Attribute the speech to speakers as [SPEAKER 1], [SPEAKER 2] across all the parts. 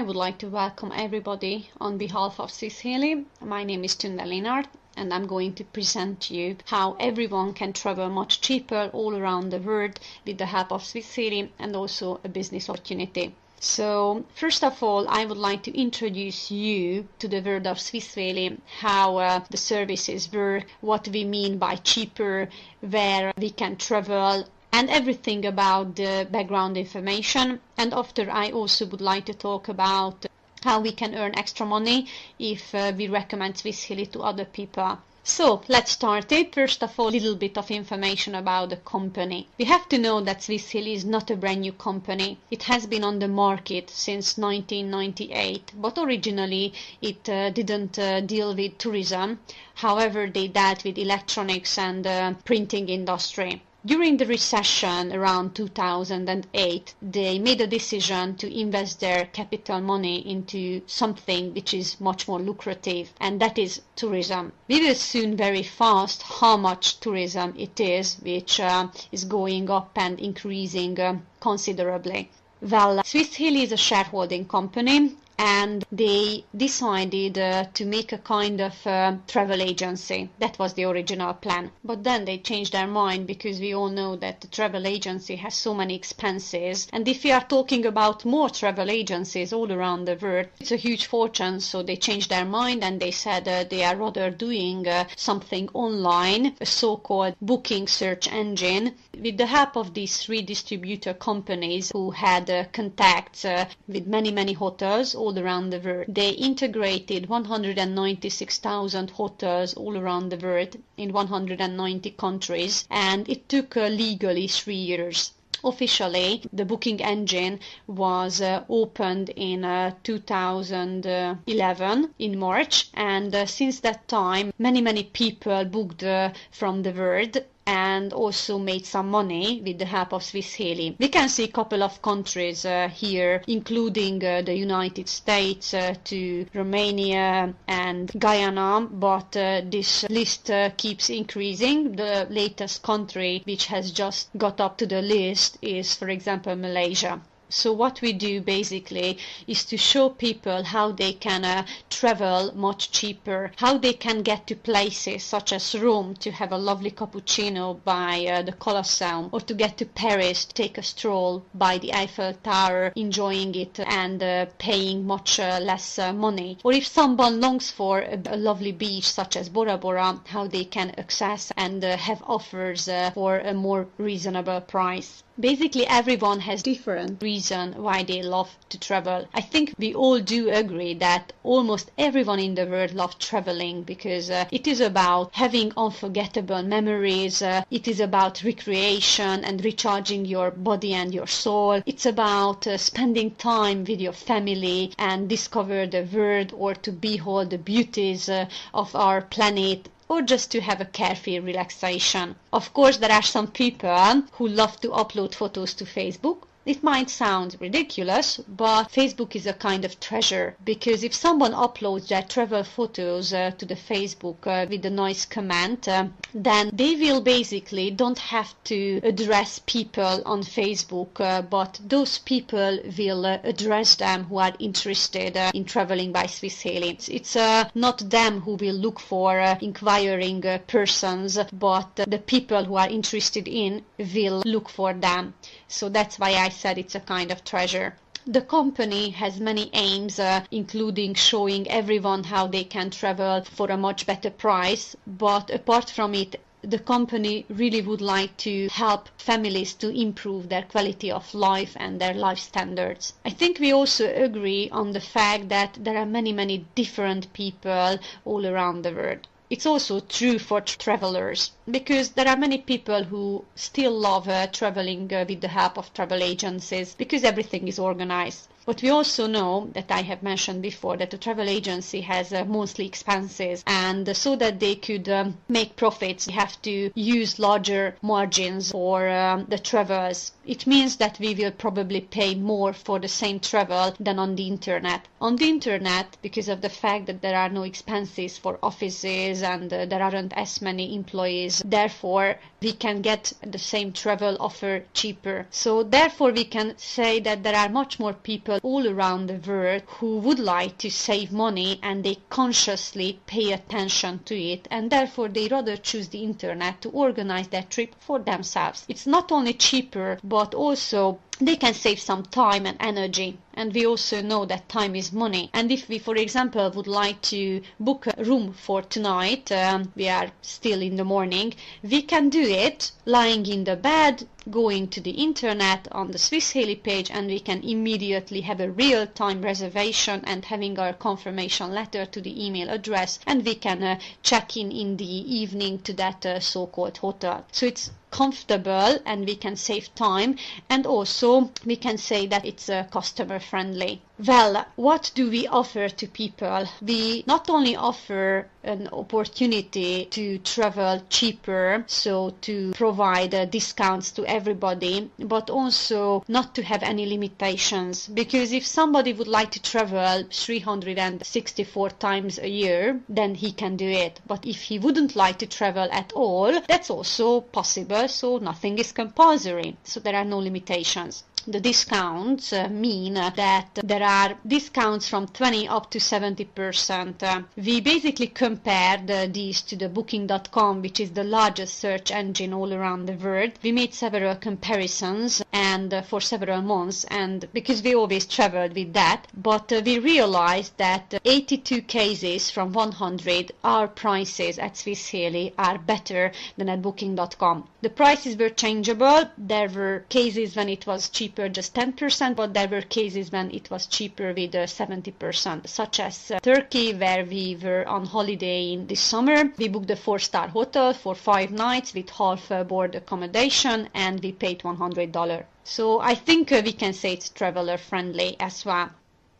[SPEAKER 1] would like to welcome everybody on behalf of Swiss Halley. My name is Tunde Linard, and I'm going to present to you how everyone can travel much cheaper all around the world with the help of Swiss Halley and also a business opportunity. So first of all, I would like to introduce you to the world of Swiss Halley, how the services work, what we mean by cheaper, where we can travel, and everything about the background information. And after, I also would like to talk about how we can earn extra money if we recommend Swiss Halley to other people. So let's start it. First of all, a little bit of information about the company. We have to know that Swiss Halley is not a brand new company. It has been on the market since 1998, but originally it didn't deal with tourism. However, they dealt with electronics and printing industry. During the recession around 2008, they made a decision to invest their capital money into something which is much more lucrative, and that is tourism. We will soon very fast how much tourism it is, which is going up and increasing considerably. Well, Swiss Halley is a shareholding company, and they decided to make a kind of travel agency. That was the original plan. But then they changed their mind, because we all know that the travel agency has so many expenses. And if we are talking about more travel agencies all around the world, it's a huge fortune. So they changed their mind and they said they are rather doing something online, a so-called booking search engine. With the help of these three distributor companies who had contacts with many hotels all around the world, they integrated 196,000 hotels all around the world in 190 countries, and it took legally 3 years. Officially, the booking engine was opened in 2011 in March, and since that time many people booked from the world and also made some money with the help of Swiss Halley. We can see a couple of countries here, including the United States to Romania and Guyana, but this list keeps increasing. The latest country which has just got up to the list is, for example, Malaysia. So what we do basically is to show people how they can travel much cheaper, how they can get to places such as Rome to have a lovely cappuccino by the Colosseum, or to get to Paris to take a stroll by the Eiffel Tower, enjoying it and paying much less money. Or if someone longs for a lovely beach such as Bora Bora, how they can access and have offers for a more reasonable price. Basically, everyone has different reason why they love to travel. I think we all do agree that almost everyone in the world loves traveling, because it is about having unforgettable memories, it is about recreation and recharging your body and your soul. It's about spending time with your family and discover the world, or to behold the beauties of our planet, or just to have a carefree relaxation. Of course, there are some people who love to upload photos to Facebook. It might sound ridiculous, but Facebook is a kind of treasure, because if someone uploads their travel photos to the Facebook with a nice comment, then they will basically don't have to address people on Facebook, but those people will address them who are interested in traveling by Swiss Halley. It's not them who will look for inquiring persons, but the people who are interested in will look for them. So that's why I said it's a kind of treasure. The company has many aims, including showing everyone how they can travel for a much better price. But apart from it, the company really would like to help families to improve their quality of life and their life standards. I think we also agree on the fact that there are many different people all around the world. It's also true for travelers, because there are many people who still love traveling with the help of travel agencies, because everything is organized. But we also know, that I have mentioned before, that the travel agency has monthly expenses, and so that they could make profits, they have to use larger margins for the travels. It means that we will probably pay more for the same travel than on the internet. On the internet, because of the fact that there are no expenses for offices and there aren't as many employees, therefore we can get the same travel offer cheaper. So therefore we can say that there are much more people all around the world who would like to save money, and they consciously pay attention to it, and therefore they rather choose the internet to organize their trip for themselves. It's not only cheaper, but also they can save some time and energy. And we also know that time is money. And if we, for example, would like to book a room for tonight, we are still in the morning, we can do it lying in the bed, going to the internet on the Swiss Halley page, and we can immediately have a real-time reservation and having our confirmation letter to the email address, and we can check in the evening to that so-called hotel. So it's comfortable and we can save time, and also we can say that it's customer friendly. Well, what do we offer to people? We not only offer an opportunity to travel cheaper, so to provide discounts to everybody, but also not to have any limitations, because if somebody would like to travel 364 times a year, then he can do it. But if he wouldn't like to travel at all, that's also possible, so nothing is compulsory, so there are no limitations. The discounts mean that there are discounts from 20 up to 70%. We basically compared these to the Booking.com, which is the largest search engine all around the world. We made several comparisons and for several months, and because we always traveled with that, but we realized that 82 cases from 100 our prices at Swiss Halley are better than at Booking.com. The prices were changeable. There were cases when it was cheaper just 10%, but there were cases when it was cheaper with 70%, such as Turkey, where we were on holiday in this summer. We booked a 4-star hotel for 5 nights with half board accommodation, and we paid $100. So I think we can say it's traveler friendly as well.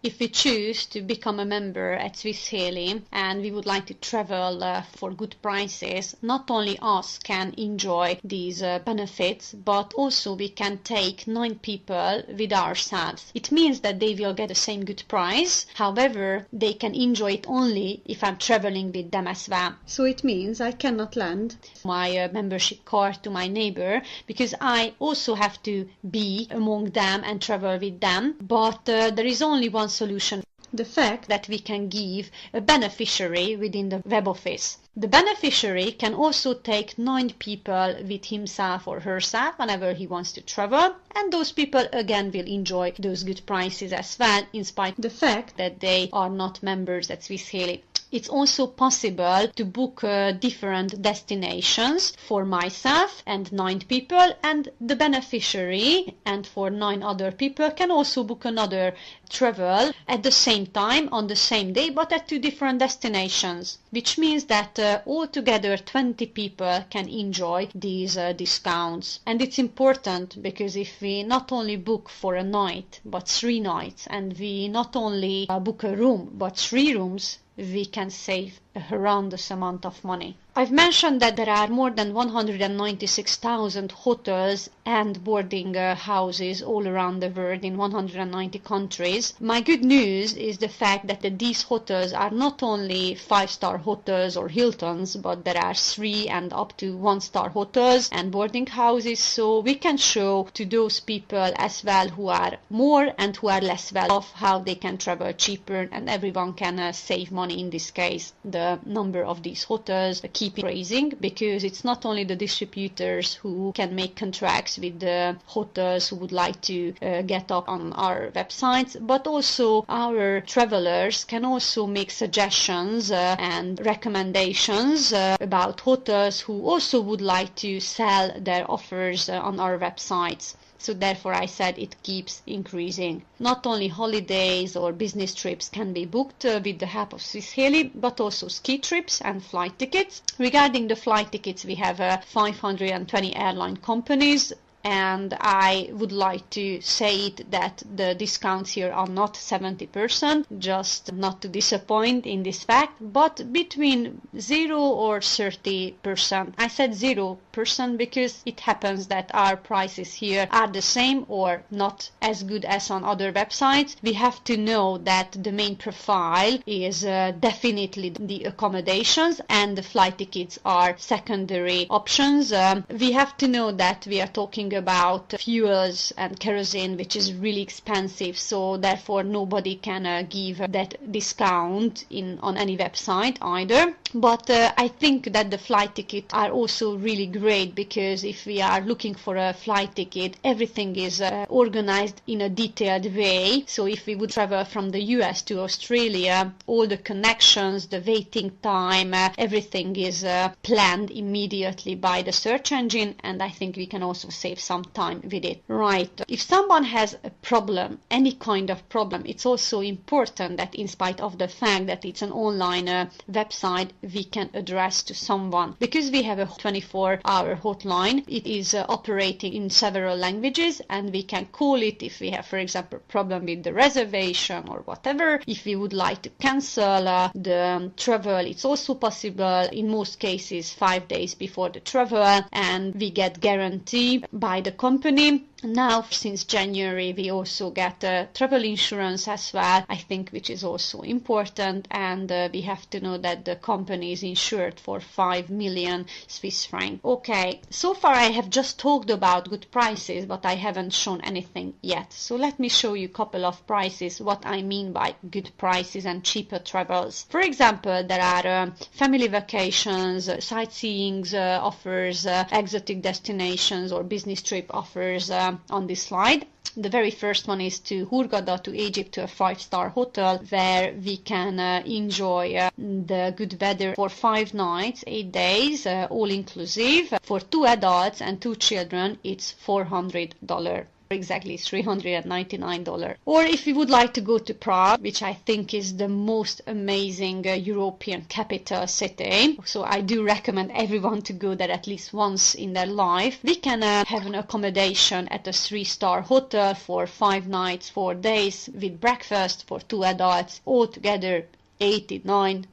[SPEAKER 1] If we choose to become a member at Swiss Halley and we would like to travel for good prices, not only us can enjoy these benefits, but also we can take 9 people with ourselves. It means that they will get the same good price, however, they can enjoy it only if I'm traveling with them as well. So it means I cannot lend my membership card to my neighbor, because I also have to be among them and travel with them, but there is only one solution: the fact that we can give a beneficiary within the web office. The beneficiary can also take 9 people with himself or herself whenever he wants to travel, and those people again will enjoy those good prices as well, in spite of the fact that they are not members at Swiss Halley. It's also possible to book different destinations for myself and 9 people, and the beneficiary and for 9 other people can also book another travel at the same time on the same day, but at 2 different destinations, which means that altogether 20 people can enjoy these discounts. And it's important, because if we not only book for a night but 3 nights, and we not only book a room but 3 rooms, we can save a horrendous amount of money. I've mentioned that there are more than 196,000 hotels and boarding houses all around the world in 190 countries. My good news is the fact that these hotels are not only 5-star hotels or Hiltons, but there are 3 and up to 1-star hotels and boarding houses, so we can show to those people as well who are more and who are less well off how they can travel cheaper, and everyone can save money in this case. The number of these hotels keep raising, because it's not only the distributors who can make contracts with the hotels who would like to get up on our websites, but also our travelers can also make suggestions and recommendations about hotels who also would like to sell their offers on our websites. So therefore I said it keeps increasing. Not only holidays or business trips can be booked with the help of Swiss Halley, but also ski trips and flight tickets. Regarding the flight tickets, we have 520 airline companies. and I would like to say it that the discounts here are not 70%, just not to disappoint in this fact, but between 0 or 30%. I said 0% because it happens that our prices here are the same or not as good as on other websites. We have to know that the main profile is definitely the accommodations, and the flight tickets are secondary options. We have to know that we are talking about fuels and kerosene, which is really expensive, so therefore nobody can give that discount on any website either. But I think that the flight tickets are also really great, because if we are looking for a flight ticket, everything is organized in a detailed way. So if we would travel from the US to Australia, all the connections, the waiting time, everything is planned immediately by the search engine, and I think we can also save some time with it. Right. If someone has a problem, any kind of problem, it's also important that in spite of the fact that it's an online website, we can address to someone, because we have a 24-hour hotline. It is operating in several languages, and we can call it if we have, for example, a problem with the reservation or whatever. If we would like to cancel the travel, it's also possible, in most cases 5 days before the travel, and we get guarantee by the company. Now, since January, we also get travel insurance as well, I think, which is also important, and we have to know that the company is insured for 5 million Swiss francs. Okay, so far I have just talked about good prices, but I haven't shown anything yet. So let me show you a couple of prices, what I mean by good prices and cheaper travels. For example, there are family vacations, sightseeing offers, exotic destinations or business trip offers on this slide. The very first one is to Hurghada, to Egypt, to a 5-star hotel, where we can enjoy the good weather for 5 nights, 8 days, all inclusive. For 2 adults and 2 children, it's $400. Exactly $399. Or if you would like to go to Prague, which I think is the most amazing European capital city, so I do recommend everyone to go there at least once in their life, we can have an accommodation at a 3-star hotel for 5 nights, 4 days, with breakfast for 2 adults, altogether $89.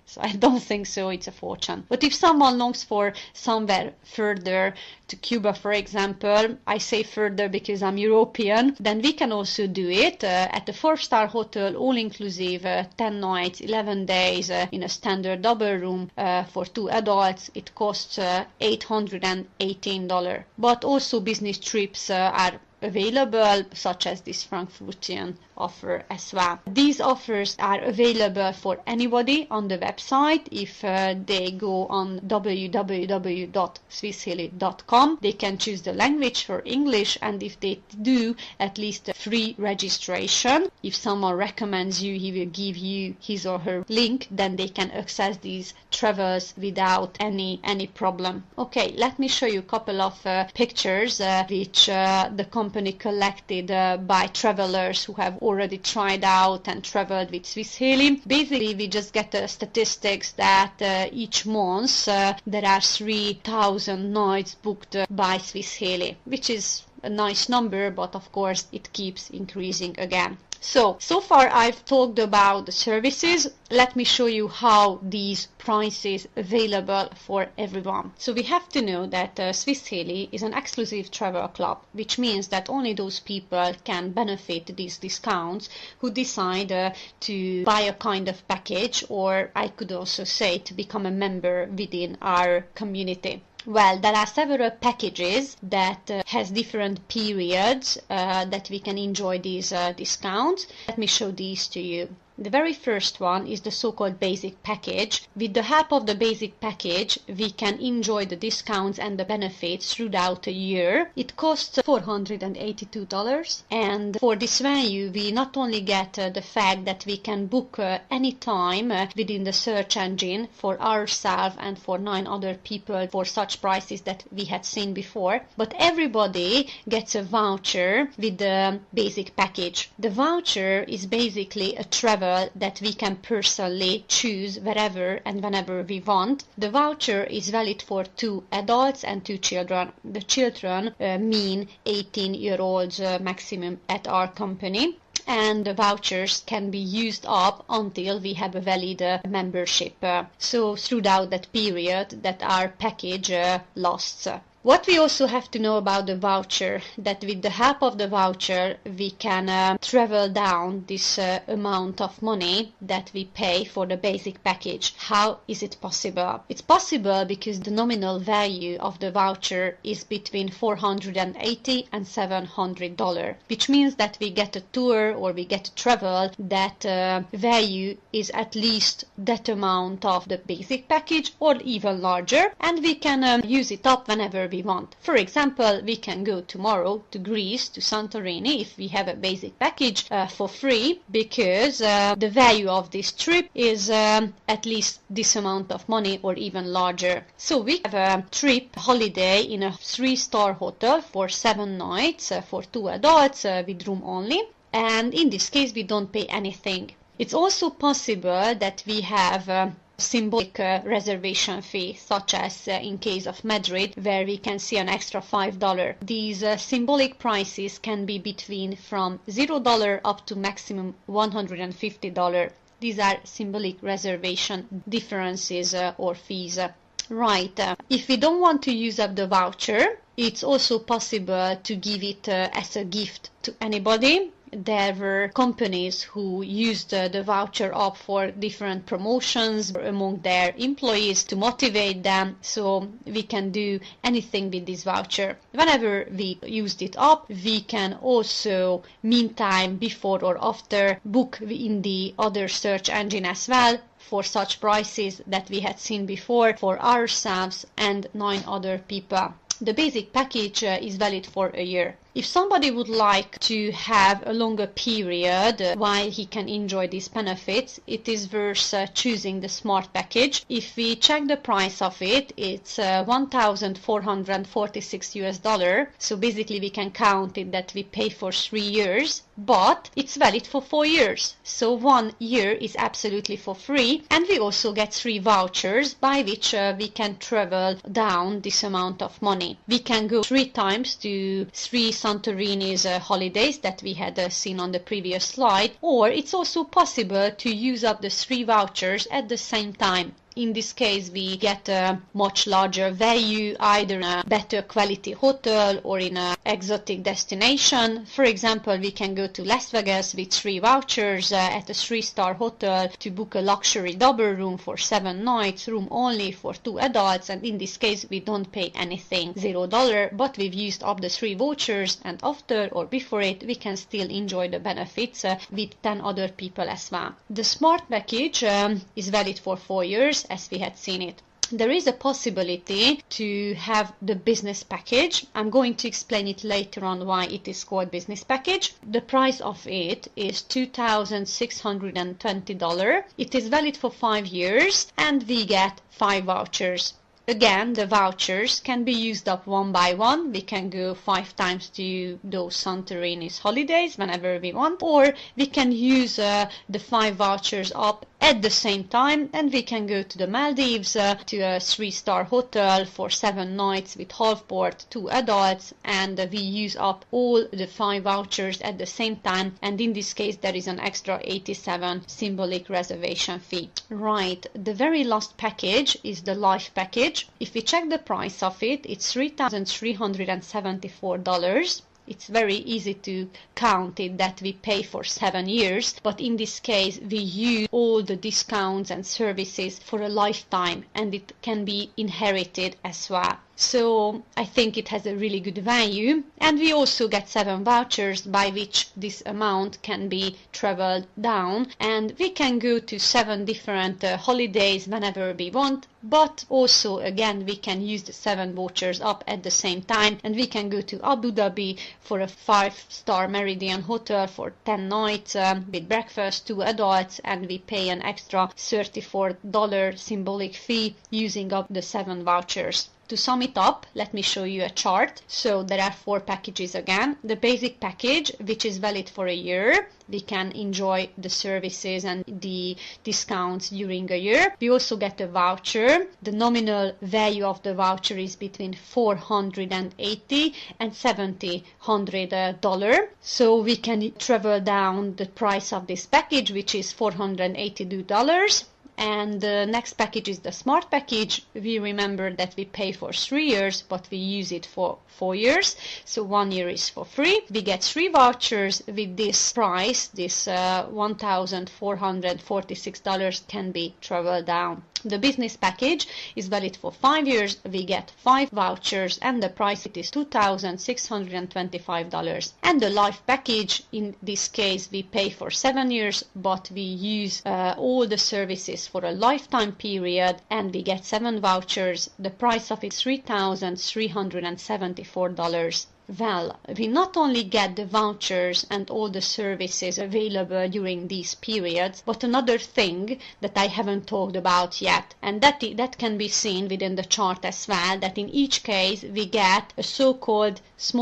[SPEAKER 1] So I don't think so, it's a fortune. But if someone longs for somewhere further, to Cuba for example, I say further because I'm European, then we can also do it at a 4-star hotel, all inclusive, 10 nights, 11 days, in a standard double room for 2 adults. It costs $818. But also business trips are available, such as this Frankfurtian offer as well. These offers are available for anybody on the website. If they go on www.swisshaley.com, they can choose the language for English, and if they do, at least a free registration. If someone recommends you, he will give you his or her link, then they can access these travels without any problem. Okay, let me show you a couple of pictures which the company collected by travelers who have already tried out and traveled with Swiss Halley. Basically, we just get the statistics that each month there are 3,000 nights booked by Swiss Halley, which is a nice number, but of course it keeps increasing again. So far I've talked about the services. Let me show you how these prices available for everyone. So we have to know that Swiss Halley is an exclusive travel club, which means that only those people can benefit these discounts who decide to buy a kind of package, or I could also say to become a member within our community. Well, there are several packages that has different periods that we can enjoy these discounts. Let me show these to you. The very first one is the so-called basic package. With the help of the basic package, we can enjoy the discounts and the benefits throughout a year. It costs $482, and for this value we not only get the fact that we can book any time within the search engine for ourselves and for 9 other people for such prices that we had seen before, but everybody gets a voucher with the basic package. The voucher is basically a travel travel that we can personally choose wherever and whenever we want. The voucher is valid for 2 adults and 2 children. The children mean 18-year-olds maximum at our company. And the vouchers can be used up until we have a valid membership. So throughout that period that our package lasts. What we also have to know about the voucher, that with the help of the voucher we can travel down this amount of money that we pay for the basic package. How is it possible? It's possible because the nominal value of the voucher is between $480 and $700, which means that we get a tour or we get a travel that value is at least that amount of the basic package or even larger, and we can use it up whenever we want. For example, we can go tomorrow to Greece, to Santorini, if we have a basic package for free, because the value of this trip is at least this amount of money or even larger. So we have a trip holiday in a 3-star hotel for 7 nights for 2 adults with room only, and in this case we don't pay anything. It's also possible that we have symbolic reservation fee, such as in case of Madrid, where we can see an extra $5. These symbolic prices can be between from $0 up to maximum $150. These are symbolic reservation differences or fees. Right. If we don't want to use up the voucher, it's also possible to give it as a gift to anybody. There were companies who used the voucher up for different promotions among their employees to motivate them, so we can do anything with this voucher. Whenever we used it up, we can also, meantime, before or after, book in the other search engine as well for such prices that we had seen before for ourselves and 9 other people. The basic package is valid for a year. If somebody would like to have a longer period while he can enjoy these benefits, it is worth choosing the Smart package. If we check the price of it, it's $1,446. So basically we can count it that we pay for 3 years, but it's valid for 4 years. So 1 year is absolutely for free, and we also get 3 vouchers by which we can travel down this amount of money. We can go 3 times to 3 Santorini's holidays that we had seen on the previous slide, or it's also possible to use up the 3 vouchers at the same time. In this case, we get a much larger value, either in a better quality hotel or in an exotic destination. For example, we can go to Las Vegas with 3 vouchers at a 3-star hotel to book a luxury double room for 7 nights, room only for 2 adults, and in this case we don't pay anything, $0, but we've used up the 3 vouchers, and after or before it we can still enjoy the benefits with 10 other people as well. The Smart package is valid for 4 years, as we had seen it. There is a possibility to have the business package. I'm going to explain it later on why it is called business package. The price of it is $2,620. It is valid for 5 years and we get 5 vouchers. Again, the vouchers can be used up one by one. We can go 5 times to those Santorini's holidays whenever we want, or we can use the 5 vouchers up at the same time, and we can go to the Maldives to a 3-star hotel for 7 nights with half board, 2 adults, and we use up all the 5 vouchers at the same time, and in this case there is an extra 87 symbolic reservation fee. Right, the very last package is the Life package. If we check the price of it, it's $3,374. It's very easy to count it that we pay for 7 years, but in this case we use all the discounts and services for a lifetime, and it can be inherited as well. So I think it has a really good value, and we also get 7 vouchers by which this amount can be traveled down, and we can go to 7 different holidays whenever we want, but also again we can use the 7 vouchers up at the same time, and we can go to Abu Dhabi for a 5-star Meridian hotel for 10 nights with breakfast, 2 adults, and we pay an extra $34 symbolic fee using up the 7 vouchers. To sum it up, let me show you a chart. So there are 4 packages again. The basic package, which is valid for a year. We can enjoy the services and the discounts during a year. We also get a voucher. The nominal value of the voucher is between $480 and $700. So we can travel down the price of this package, which is $482. And the next package is the smart package. We remember that we pay for 3 years, but we use it for 4 years. So 1 year is for free. We get 3 vouchers with this price. This $1,446 can be traveled down. The business package is valid for 5 years. We get 5 vouchers and the price it is $2,625. And the life package, in this case, we pay for 7 years, but we use all the services for a lifetime period and we get 7 vouchers. The price of it is $3,374. Well, we not only get the vouchers and all the services available during these periods, but another thing that I haven't talked about yet, and that can be seen within the chart as well, that in each case we get a so-called small